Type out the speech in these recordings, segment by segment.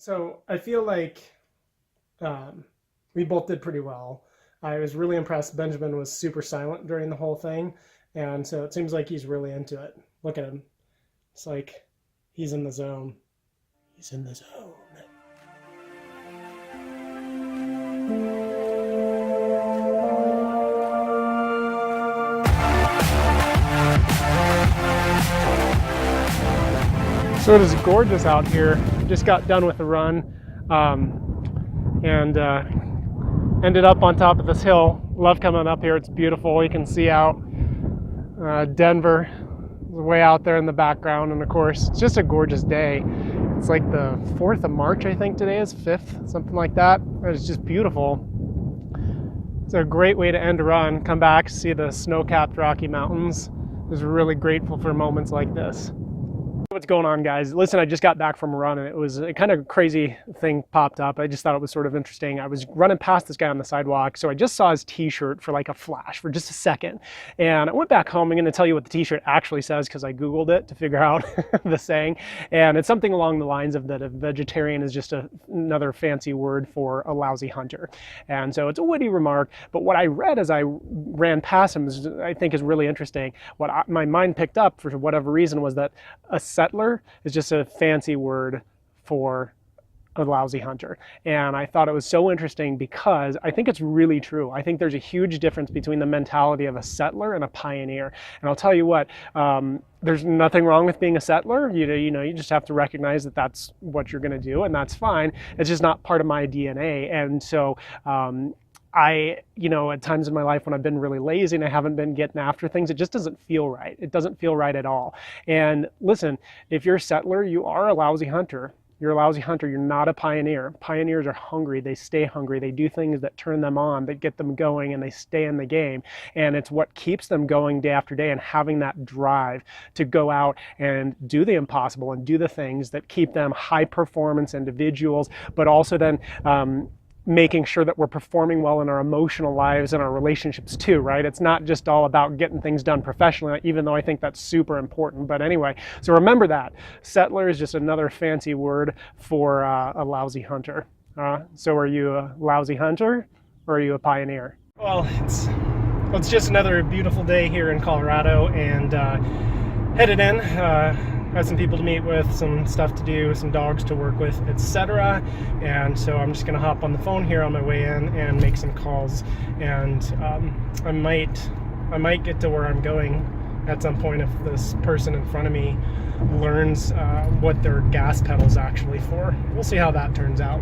So I feel like we both did pretty well. I was really impressed. Benjamin was super silent during the whole thing, and so it seems like he's really into it. Look at him. It's like he's in the zone. He's in the zone. So it is gorgeous out here. Just got done with the run, and ended up on top of this hill. Love coming up here. It's beautiful. You can see out Denver way out there in the background, and of course it's just a gorgeous day. It's like the 4th of March, I think today is 5th, something like that. It's just beautiful. It's a great way to end a run. Come back, see the snow-capped Rocky Mountains. I was really grateful for moments like this. What's going on, guys? Listen, I just got back from a run and it was a kind of crazy thing popped up. I just thought it was sort of interesting. I was running past this guy on the sidewalk, so I just saw his t-shirt for like a flash for just a second, and I went back home. I'm going to tell you what the t-shirt actually says because I googled it to figure out the saying, and it's something along the lines of that a vegetarian is just another fancy word for a lousy hunter. And so it's a witty remark, but what I read as I ran past him is, I think, is really interesting. What my mind picked up for whatever reason was that a settler is just a fancy word for a lousy hunter. And I thought it was so interesting because I think it's really true. I think there's a huge difference between the mentality of a settler and a pioneer. And I'll tell you what, there's nothing wrong with being a settler. You just have to recognize that that's what you're going to do, and that's fine. It's just not part of my DNA. And so at times in my life when I've been really lazy and I haven't been getting after things, it just doesn't feel right. It doesn't feel right at all. And listen, if you're a settler, you are a lousy hunter. You're a lousy hunter. You're not a pioneer. Pioneers are hungry. They stay hungry. They do things that turn them on, that get them going, and they stay in the game. And it's what keeps them going day after day and having that drive to go out and do the impossible and do the things that keep them high performance individuals, but also then making sure that we're performing well in our emotional lives and our relationships too, right? It's not just all about getting things done professionally, even though I think that's super important. But anyway, so remember that. Settler is just another fancy word for a lousy hunter. So are you a lousy hunter or are you a pioneer? Well, it's just another beautiful day here in Colorado, and headed in. Got some people to meet with, some stuff to do, some dogs to work with, etc. And so I'm just gonna hop on the phone here on my way in and make some calls. And I might get to where I'm going at some point if this person in front of me learns what their gas pedal's actually for. We'll see how that turns out.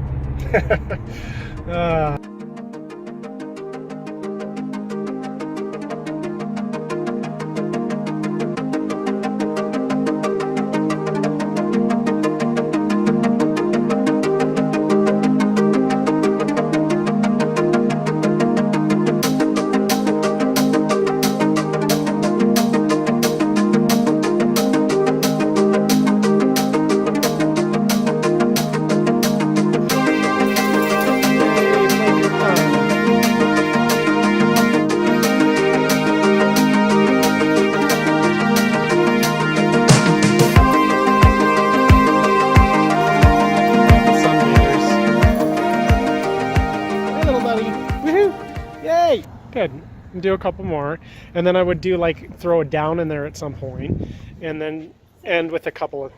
Yay! Good. Do a couple more, and then I would do throw it down in there at some point, and then end with a couple of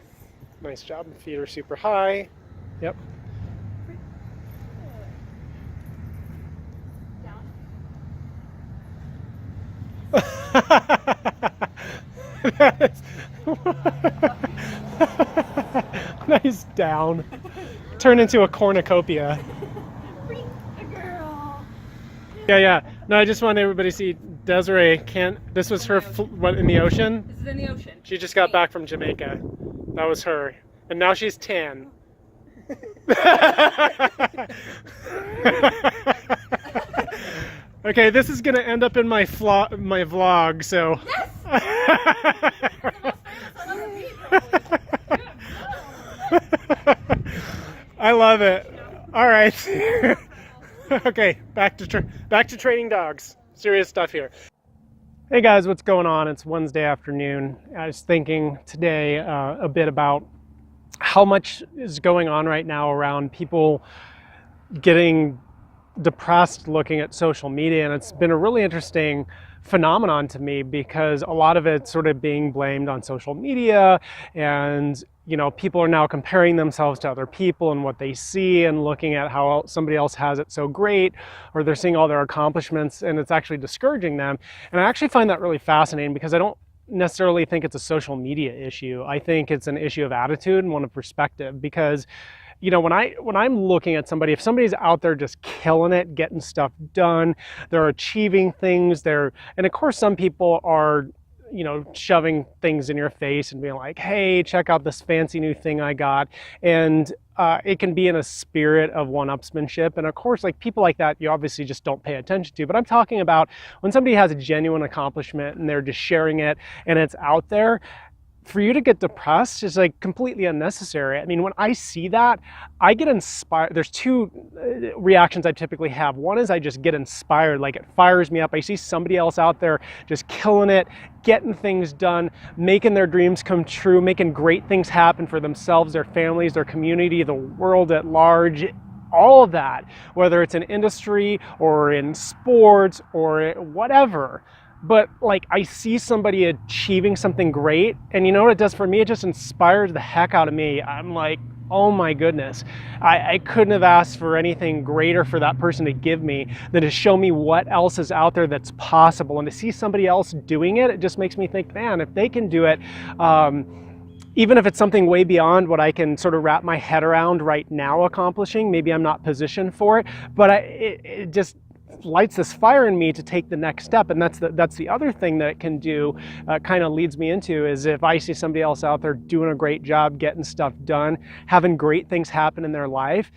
nice job. Feet are super high. Yep. Nice down. Turn into a cornucopia. Yeah. No, I just want everybody to see Desiree this was her, what, in the ocean? This is in the ocean. She just got back from Jamaica. That was her. And now she's 10. Okay, this is going to end up in my vlog, so. I love it. All right. Okay, back to training dogs. Serious stuff here. Hey guys, what's going on? It's Wednesday afternoon. I was thinking today a bit about how much is going on right now around people getting depressed looking at social media, and it's been a really interesting phenomenon to me because a lot of it's sort of being blamed on social media, and people are now comparing themselves to other people and what they see and looking at how somebody else has it so great, or they're seeing all their accomplishments, and it's actually discouraging them. And I actually find that really fascinating because I don't necessarily think it's a social media issue. I think it's an issue of attitude and one of perspective, because when I'm looking at somebody, if somebody's out there just killing it, getting stuff done, they're achieving things, and of course some people are, shoving things in your face and being like, hey, check out this fancy new thing I got. And it can be in a spirit of one-upsmanship. And of course, like, people like that, you obviously just don't pay attention to. But I'm talking about when somebody has a genuine accomplishment and they're just sharing it and it's out there. For you to get depressed is like completely unnecessary. I mean, when I see that, I get inspired. There's two reactions I typically have. One is I just get inspired, like it fires me up. I see somebody else out there just killing it, getting things done, making their dreams come true, making great things happen for themselves, their families, their community, the world at large. All of that, whether it's in industry or in sports or whatever. But like, I see somebody achieving something great, and you know what it does for me? It just inspires the heck out of me. I'm like, oh my goodness, I couldn't have asked for anything greater for that person to give me than to show me what else is out there that's possible. And to see somebody else doing it, it just makes me think, man, if they can do it, even if it's something way beyond what I can sort of wrap my head around right now accomplishing, maybe I'm not positioned for it, but it just lights this fire in me to take the next step. And that's the other thing that it can do, kind of leads me into, is if I see somebody else out there doing a great job, getting stuff done, having great things happen in their life,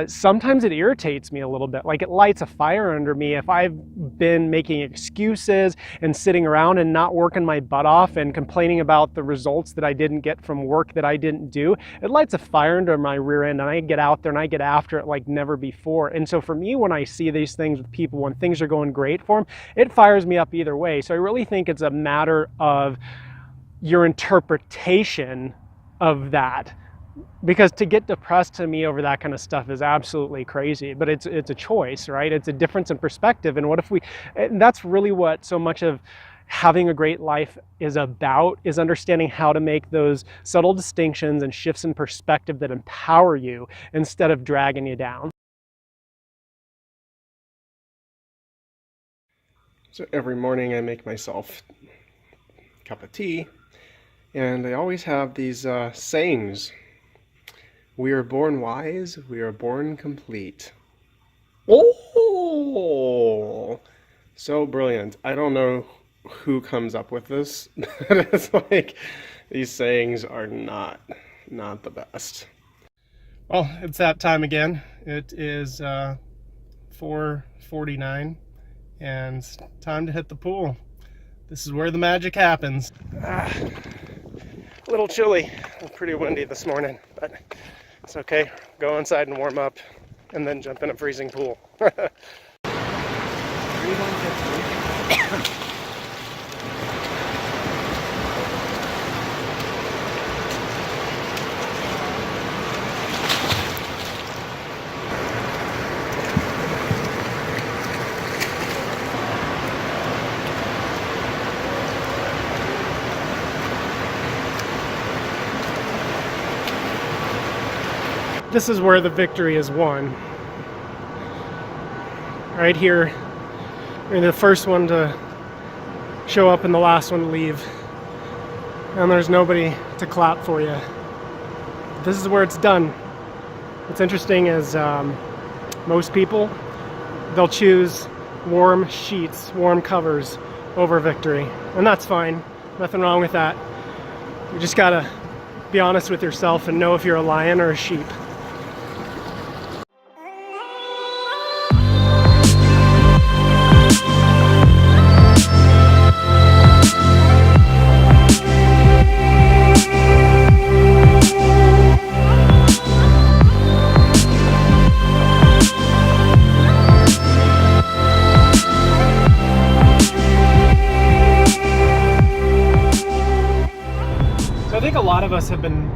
sometimes it irritates me a little bit. Like, it lights a fire under me. If I've been making excuses and sitting around and not working my butt off and complaining about the results that I didn't get from work that I didn't do, it lights a fire under my rear end, and I get out there and I get after it like never before. And so for me, when I see these things with people, when things are going great for them, it fires me up either way. So I really think it's a matter of your interpretation of that. Because to get depressed to me over that kind of stuff is absolutely crazy, but it's a choice, right? It's a difference in perspective. And what if and that's really what so much of having a great life is about, is understanding how to make those subtle distinctions and shifts in perspective that empower you instead of dragging you down. So every morning I make myself a cup of tea, and I always have these sayings. We are born wise, we are born complete. Oh, so brilliant. I don't know who comes up with this, but it's like, these sayings are not the best. Well, it's that time again. It is 4:49, and it's time to hit the pool. This is where the magic happens. A little chilly, pretty windy this morning, but it's okay. Go inside and warm up, and then jump in a freezing pool. This is where the victory is won. Right here, you're the first one to show up and the last one to leave. And there's nobody to clap for you. This is where it's done. What's interesting is most people, they'll choose warm sheets, warm covers over victory. And that's fine. Nothing wrong with that. You just gotta be honest with yourself and know if you're a lion or a sheep. I think a lot of us have been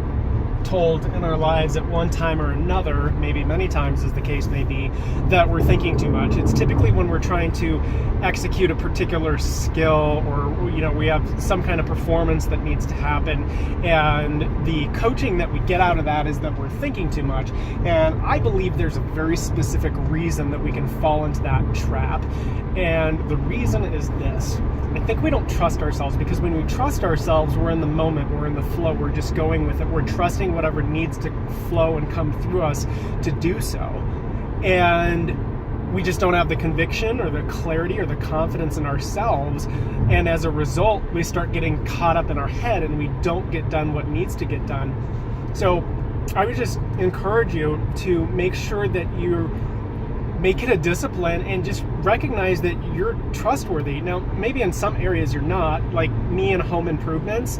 told in our lives at one time or another, maybe many times as the case may be, that we're thinking too much. It's typically when we're trying to execute a particular skill, or we have some kind of performance that needs to happen, and the coaching that we get out of that is that we're thinking too much. And I believe there's a very specific reason that we can fall into that trap, and the reason is this. I think we don't trust ourselves, because when we trust ourselves, we're in the moment, we're in the flow, we're just going with it, we're trusting whatever needs to flow and come through us to do so. And we just don't have the conviction or the clarity or the confidence in ourselves, and as a result, we start getting caught up in our head and we don't get done what needs to get done. So I would just encourage you to make sure that you make it a discipline and just recognize that you're trustworthy. Now, maybe in some areas you're not, like me in home improvements,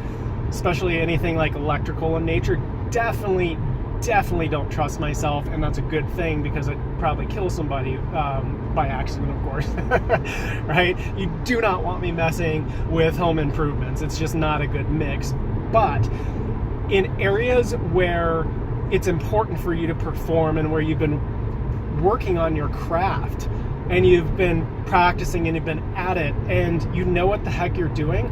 especially anything like electrical in nature, definitely don't trust myself, and that's a good thing, because I'd probably kill somebody by accident, of course. Right? You do not want me messing with home improvements. It's just not a good mix. But in areas where it's important for you to perform, and where you've been working on your craft and you've been practicing and you've been at it and you know what the heck you're doing,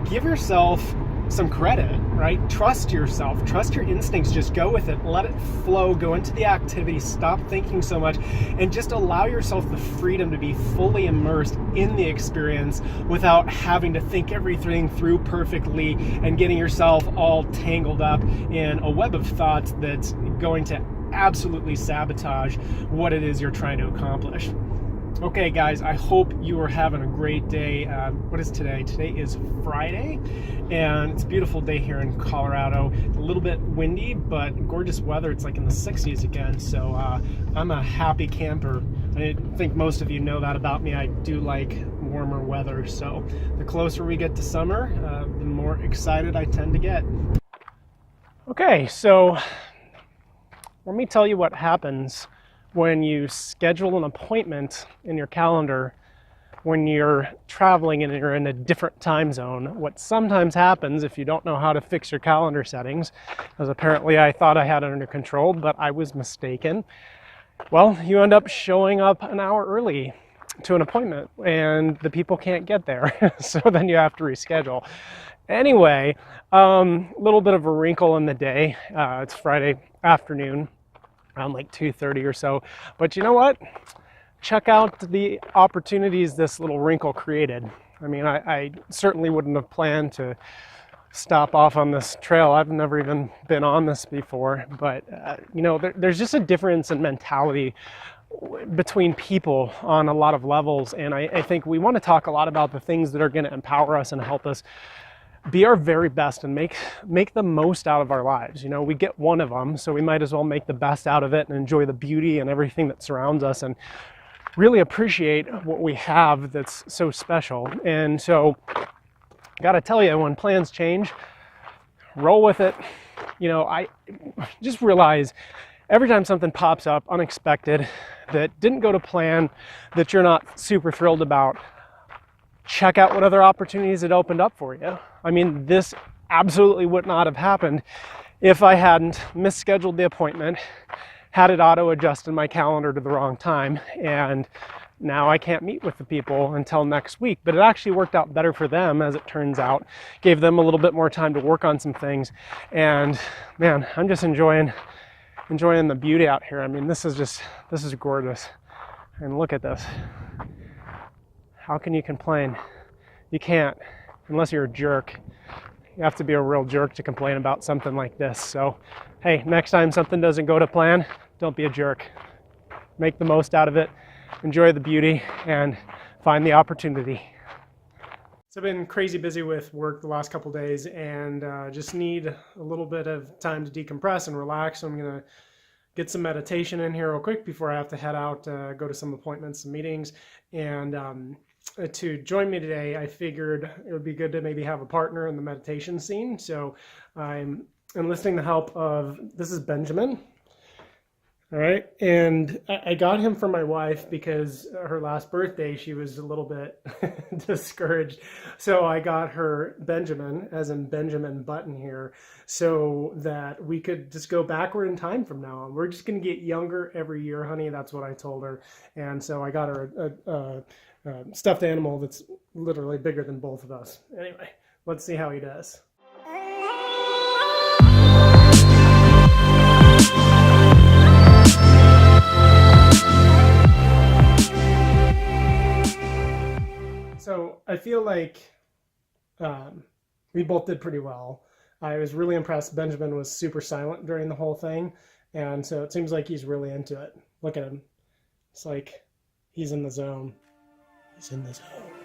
give yourself some credit, right? Trust yourself, trust your instincts, just go with it, let it flow, go into the activity, stop thinking so much, and just allow yourself the freedom to be fully immersed in the experience without having to think everything through perfectly and getting yourself all tangled up in a web of thoughts that's going to absolutely sabotage what it is you're trying to accomplish. Okay, guys, I hope you are having a great day. What is today? Today is Friday, and it's a beautiful day here in Colorado. A little bit windy, but gorgeous weather. It's like in the 60s again, so I'm a happy camper. I think most of you know that about me. I do like warmer weather, so the closer we get to summer, the more excited I tend to get. Okay, so let me tell you what happens when you schedule an appointment in your calendar when you're traveling and you're in a different time zone. What sometimes happens if you don't know how to fix your calendar settings, as apparently I thought I had it under control, but I was mistaken. Well, you end up showing up an hour early to an appointment and the people can't get there. So then you have to reschedule. Anyway, a little bit of a wrinkle in the day. It's Friday afternoon, around like 2:30 or so. But you know what? Check out the opportunities this little wrinkle created. I mean, I certainly wouldn't have planned to stop off on this trail. I've never even been on this before, but there's just a difference in mentality between people on a lot of levels. And I think we want to talk a lot about the things that are going to empower us and help us be our very best and make the most out of our lives. We get one of them, so we might as well make the best out of it and enjoy the beauty and everything that surrounds us and really appreciate what we have that's so special. And so, gotta tell you, when plans change, roll with it. I just realize every time something pops up unexpected that didn't go to plan, that you're not super thrilled about, check out what other opportunities it opened up for you. I mean, this absolutely would not have happened if I hadn't misscheduled the appointment, had it auto adjust in my calendar to the wrong time, and now I can't meet with the people until next week. But it actually worked out better for them, as it turns out. Gave them a little bit more time to work on some things. And man, I'm just enjoying the beauty out here. I mean, this is gorgeous. And look at this. How can you complain? You can't, unless you're a jerk. You have to be a real jerk to complain about something like this. So, hey, next time something doesn't go to plan, don't be a jerk. Make the most out of it, enjoy the beauty, and find the opportunity. So I've been crazy busy with work the last couple days, and just need a little bit of time to decompress and relax. So I'm gonna get some meditation in here real quick before I have to head out, go to some appointments, some meetings. And to join me today, I figured it would be good to maybe have a partner in the meditation scene. So I'm enlisting the help of, this is Benjamin. All right. And I got him for my wife because her last birthday, she was a little bit discouraged. So I got her Benjamin, as in Benjamin Button here, so that we could just go backward in time from now on. We're just going to get younger every year, honey. That's what I told her. And so I got her a stuffed animal that's literally bigger than both of us. Anyway, let's see how he does. So I feel like we both did pretty well. I was really impressed. Benjamin was super silent during the whole thing, and so it seems like he's really into it. Look at him. It's like he's in the zone. He's in the zone.